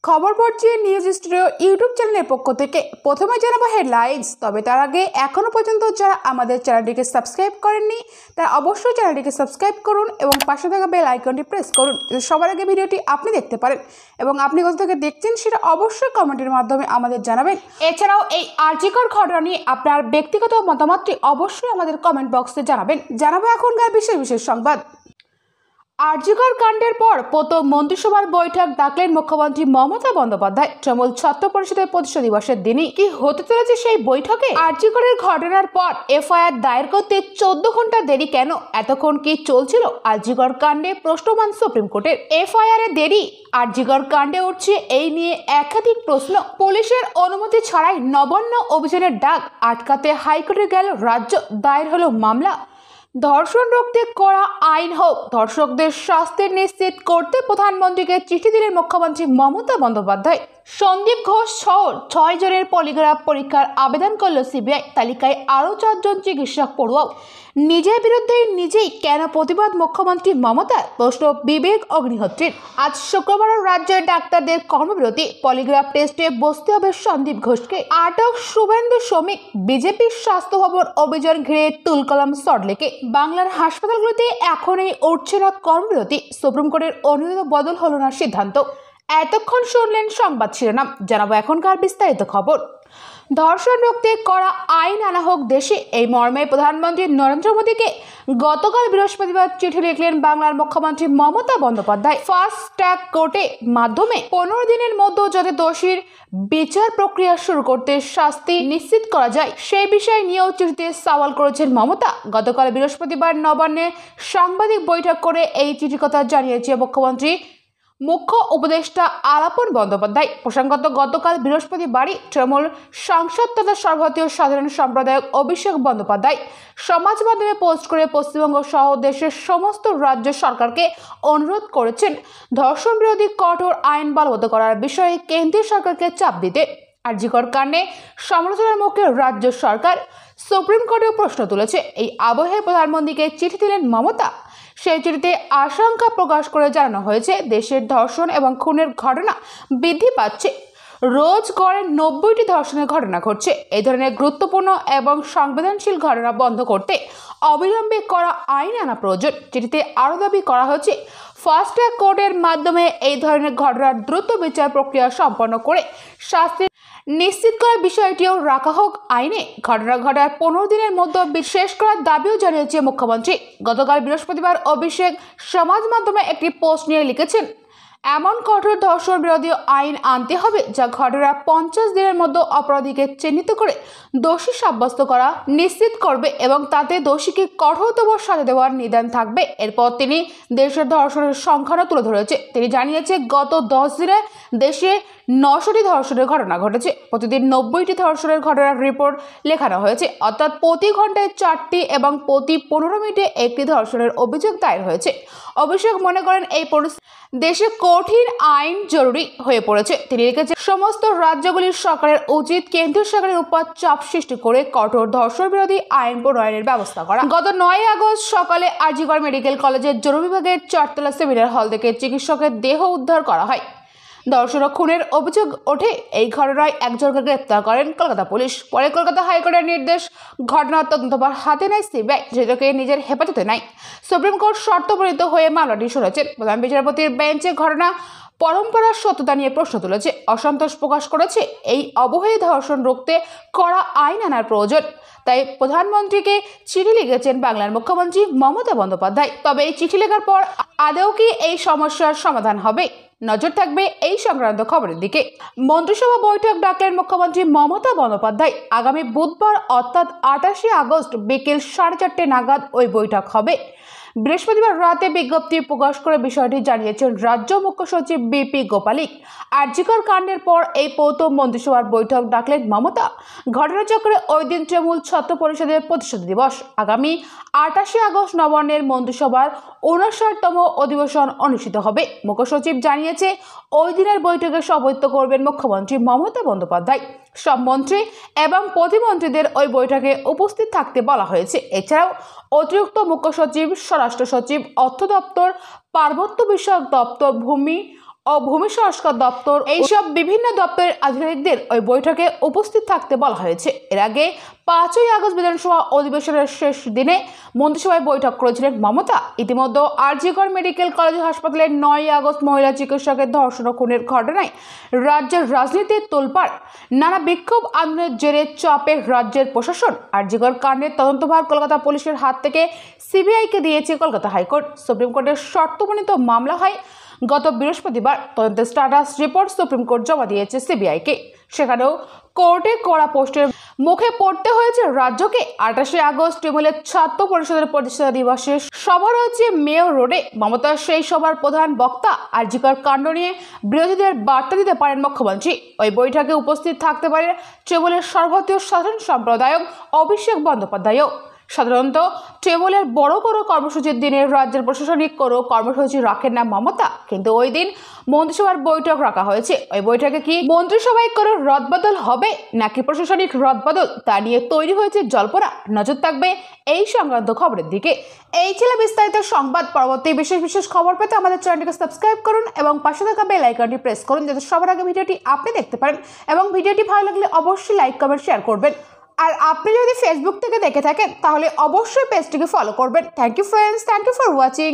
খবর পড়ছি news studio YouTube চ্যানেলের পক্ষ থেকে। প্রথমে জানাবো হেডলাইন্স, তবে তার আগে এখনও পর্যন্ত যারা আমাদের চ্যানেলটিকে সাবস্ক্রাইব করেননি তারা অবশ্যই চ্যানেলটিকে সাবস্ক্রাইব করুন এবং পাশে থাকা বেল আইকনটি প্রেস করুন, সবার আগে ভিডিওটি আপনি দেখতে পারেন। এবং আপনি কোথা থেকে দেখছেন সেটা অবশ্যই কমেন্টের মাধ্যমে আমাদের জানাবেন। এছাড়াও এই আর্জিকর ঘটনা নিয়ে আপনার ব্যক্তিগত মতামতটি অবশ্যই আমাদের কমেন্ট বক্সে জানাবেন। জানাবো এখনকার বিশেষ সংবাদ। আরজিকর কাণ্ডের পর প্রথম মন্ত্রিসভার বৈঠক ডাকলেন মুখ্যমন্ত্রী মমতা বন্দ্যোপাধ্যায়। তৃণমূল ছাত্র পরিষদের প্রতিষ্ঠা দিবসের দিনই কি হতে চলেছে সেই বৈঠকে? আরজিকরের ঘটনার পর এফআইআর দায়ের করতে 14 ঘন্টা দেরি কেন? এতক্ষণ কি চলছিল আরজিকর কাণ্ডে? প্রশ্নমান সুপ্রিম কোর্টের। এফআইআর এ দেরি, আরজিকর কাণ্ডে উঠছে এই নিয়ে একাধিক প্রশ্ন। পুলিশের অনুমতি ছাড়াই নবান্ন অভিযানের ডাক আটকাতে হাইকোর্টে গেল রাজ্য, দায়ের হলো মামলা। ধর্ষণ রোধে করা আইন হোক, ধর্ষকদের শাস্তি নিশ্চিত করতে প্রধানমন্ত্রীকে চিঠি দিলেন মুখ্যমন্ত্রী মমতা বন্দ্যোপাধ্যায়। সন্দীপ ঘোষ সহ 6 জনের পলিগ্রাফ পরীক্ষার আবেদন করল সিবিআই। তালিকায় আরও 4 জন চিকিৎসক পড়ুয়াও। নিজের বিরুদ্ধে নিজেই কেন প্রতিবাদ মুখ্যমন্ত্রী মমতার? প্রশ্ন বিবেক অগ্নিহোত্রীর। আজ শুক্রবার রাজ্যের ডাক্তারদের কর্মবিরতি। পলিগ্রাফ টেস্টে বসতে হবে সন্দীপ ঘোষকে। আটক শুভেন্দু শ্রমিক। বিজেপির স্বাস্থ্য ভবন অভিযান ঘিরে তুলকালাম সল্টলেকে। বাংলার হাসপাতালগুলোতে এখনই উঠছে না কর্মবিরতি। সুপ্রিম কোর্টের অনুমোদিত বদল হলো না সিদ্ধান্ত। এতক্ষণ শুনলেন সংবাদ শিরোনাম, জানাবো এখনকার বিস্তারিত খবর। ধর্ষণ রোধে করা আইন আনা হোক দেশে, এই মর্মে প্রধানমন্ত্রী নরেন্দ্র মোদীকে গতকাল বৃহস্পতিবার চিঠি লিখলেন বাংলার মুখ্যমন্ত্রী মমতা বন্দ্যোপাধ্যায়। ফাস্ট ট্র্যাক কোর্টে মাধ্যমে 15 দিনের মধ্যে যাতে দোষীর বিচার প্রক্রিয়া শুরু করতে শাস্তি নিশ্চিত করা যায় সেই বিষয় নিয়েও চিঠিতে সওয়াল করেছেন মমতা। গতকাল বৃহস্পতিবার নবান্নে সাংবাদিক বৈঠক করে এই চিঠির কথা জানিয়েছে মুখ্যমন্ত্রী মুখ্য উপদেষ্টা আলাপন বন্দ্যোপাধ্যায়। প্রসঙ্গত, গতকাল বৃহস্পতিবারই তৃণমূল সাংসদ তথা সর্বভারতীয় সাধারণ সম্পাদক অভিষেক বন্দ্যোপাধ্যায় সমাজ মাধ্যমে পোস্ট করে পশ্চিমবঙ্গ সহ দেশের সমস্ত রাজ্য সরকারকে অনুরোধ করেছেন ধর্ষণ বিরোধী কঠোর আইন বলবৎ করার বিষয়ে কেন্দ্রীয় সরকারকে চাপ দিতে। আরজিকর কাণ্ডে সমালোচনার মুখে রাজ্য সরকার, সুপ্রিম কোর্টেও প্রশ্ন তুলেছে। এই আবহে প্রধানমন্ত্রীকে চিঠি দিলেন মমতা। সেই চিঠিতে আশঙ্কা প্রকাশ করে জানানো হয়েছে, দেশের ধর্ষণ এবং খুনের ঘটনা বৃদ্ধি পাচ্ছে। রোজ গড়ে 90টি ধর্ষণের ঘটনা ঘটছে। এই ধরনের গুরুত্বপূর্ণ এবং সংবেদনশীল ঘটনা বন্ধ করতে অবিলম্বে করা আইন আনা প্রয়োজন। চিঠিতে আরও দাবি করা হয়েছে, ফাস্ট ট্র্যাক কোর্টের মাধ্যমে এই ধরনের ঘটনার দ্রুত বিচার প্রক্রিয়া সম্পন্ন করে শাস্তি নিশ্চিত করার বিষয়টিও রাখা হোক আইনে। ঘটনা ঘটার 15 দিনের মধ্যে শেষ করার দাবিও জানিয়েছে মুখ্যমন্ত্রী। গতকাল বৃহস্পতিবার অভিষেক সমাজ মাধ্যমে একটি পোস্ট নিয়ে লিখেছেন, এমন কঠোর ধর্ষণ বিরোধী আইন আনতে হবে যা ঘটনার 50 দিনের মধ্যে অপরাধীকে চিহ্নিত করে দোষী সাব্যস্ত করা নিশ্চিত করবে এবং তাতে দোষীকে কঠোরতম সাজা দেওয়ার নিদান থাকবে। এরপর তিনি দেশের ধর্ষণের সংখ্যাও তুলে ধরেছে। তিনি জানিয়েছে, গত 10 দিনে দেশে 900টি ধর্ষণের ঘটনা ঘটেছে। প্রতিদিন 90টি ধর্ষণের ঘটনার রিপোর্ট লেখানো হয়েছে, অর্থাৎ প্রতি ঘন্টায় 4টি এবং প্রতি 15 মিনিটে একটি ধর্ষণের অভিযোগ দায়ের হয়েছে। অভিষেক মনে করেন এই দেশে কঠিন আইন জরুরি হয়ে পড়েছে। তিনি লিখেছেন, সমস্ত রাজ্যগুলির সরকারের উচিত কেন্দ্রীয় সরকারের উপর চাপ সৃষ্টি করে কঠোর ধর্ষণ বিরোধী আইন প্রণয়নের ব্যবস্থা করা। গত 9 আগস্ট সকালে আরজিকর মেডিকেল কলেজের জরুরি বিভাগের 4তলা সেমিনার হল থেকে চিকিৎসকের দেহ উদ্ধার করা হয়। ধর্ষণ ও খুনের অভিযোগ ওঠে। এই ঘটনায় একজনকে গ্রেপ্তার করেন কলকাতা পুলিশ। পরে কলকাতা হাইকোর্টের নির্দেশ ঘটনার তদন্তভার হাতে নেয় সিবিআই, যেটাকে নিজের হেফাজতে নেয়। সুপ্রিম কোর্ট শর্তপরিণত হয়ে মামলাটি শুনেছেন। প্রধান বিচারপতির বেঞ্চে ঘটনা পরম্পরার সত্যতা নিয়ে প্রশ্ন তুলেছে, অসন্তোষ প্রকাশ করেছে। এই অবহে ধর্ষণ রুখতে করা আইন আনার প্রয়োজন। তাই প্রধানমন্ত্রীকে চিঠি লিখেছেন বাংলার মুখ্যমন্ত্রী মমতা বন্দ্যোপাধ্যায়। তবে এই চিঠি লেখার পর আদৌ কি এই সমস্যার সমাধান হবে? নজর থাকবে এই সংক্রান্ত খবরের দিকে। মন্ত্রিসভা বৈঠক ডাকলেন মুখ্যমন্ত্রী মমতা বন্দ্যোপাধ্যায়। আগামী বুধবার অর্থাৎ 28 আগস্ট বিকেল 4:30 নাগাদ ওই বৈঠক হবে। বৃহস্পতিবার রাতে বিজ্ঞপ্তি প্রকাশ করে বিষয়টি জানিয়েছেন রাজ্য মুখ্য সচিব বিপি গোপালিক। আরজিকর কাণ্ডের পর এই প্রথম মন্ত্রিসভার বৈঠক ডাকলেন মমতা। ঘটনাচক্রে ওই দিন তৃণমূল ছাত্র পরিষদের প্রতিষ্ঠা দিবস। আগামী 28 আগস্ট নবান্নের মন্ত্রিসভার 59তম অধিবেশন অনুষ্ঠিত হবে। মুখ্য সচিব জানিয়েছে, ওই দিনের বৈঠকে সভাপতিত্ব করবেন মুখ্যমন্ত্রী মমতা বন্দ্যোপাধ্যায়। সব মন্ত্রী এবং প্রতিমন্ত্রীদের ওই বৈঠকে উপস্থিত থাকতে বলা হয়েছে। এছাড়াও অতিরিক্ত মুখ্য সচিব, স্বরাষ্ট্র সচিব, অর্থ দপ্তর, পার্বত্য বিষয়ক দপ্তর, ভূমি ও ভূমি সংস্কার দপ্তর এইসব বিভিন্ন দপ্তরের আধিকারিকদের ওই বৈঠকে উপস্থিত থাকতে বলা হয়েছে। এর আগে 5ই আগস্ট বিধানসভা অধিবেশনের শেষ দিনে মন্ত্রিসভায় বৈঠক করেছিলেন মমতা। ইতিমধ্যে জি কর মেডিকেল কলেজ হাসপাতালে 9ই আগস্ট মহিলা চিকিৎসকের ধর্ষণ ও খুনের ঘটনায় রাজ্যের রাজনীতির তোলপাড়। নানা বিক্ষোভ আন্দোলনের জেরে চাপে রাজ্যের প্রশাসন। জি কর কাণ্ডের তদন্তভার কলকাতা পুলিশের হাত থেকে সিবিআইকে দিয়েছে কলকাতা হাইকোর্ট। সুপ্রিম কোর্টের শর্তবর্ণিত মামলা হয় গত বৃহস্পতিবার। তদন্তের স্ট্যাটাস রিপোর্ট সুপ্রিম কোর্ট জমা দিয়েছে সিবিআইকে। সেখানেও কোর্টে কড়া পোস্টের মুখে পড়তে হয়েছে রাজ্যকে। 28 আগস্ট তৃণমূলের ছাত্র পরিষদের প্রতিষ্ঠাতা দিবসে সভা রয়েছে মেয়র রোডে। মমতা সেই সভার প্রধান বক্তা। জি কর কাণ্ড নিয়ে বিরোধীদের বার্তা দিতে পারেন মুখ্যমন্ত্রী। ওই বৈঠকে উপস্থিত থাকতে পারেন তৃণমূলের সর্বভারতীয় সাধারণ সম্পাদক অভিষেক বন্দ্যোপাধ্যায়ও। সাধারণত তৃণমূলের বড় কোনো কর্মসূচির দিনে রাজ্যের প্রশাসনিক কোনো কর্মসূচি রাখেন না মমতা, কিন্তু ওই দিন মন্ত্রিসভার বৈঠক রাখা হয়েছে। ওই বৈঠকে কি মন্ত্রিসভায় কোনো রদবদল হবে নাকি প্রশাসনিক রদবদল, তা নিয়ে তৈরি হয়েছে জল্পনা। নজর থাকবে এই সংক্রান্ত খবরের দিকে। এই ছিল বিস্তারিত সংবাদ। পরবর্তী বিশেষ খবর পেতে আমাদের চ্যানেলটিকে সাবস্ক্রাইব করুন এবং পাশে থাকা বেল আইকনটি প্রেস করুন, যাতে সবার আগে ভিডিওটি আপনি দেখতে পারেন। এবং ভিডিওটি ভালো লাগলে অবশ্যই লাইক কমেন্ট শেয়ার করবেন। আর আপনি যদি ফেসবুক থেকে দেখে থাকেন তাহলে অবশ্যই পেজটিকে ফলো করবেন। Thank you friends, thank you for watching.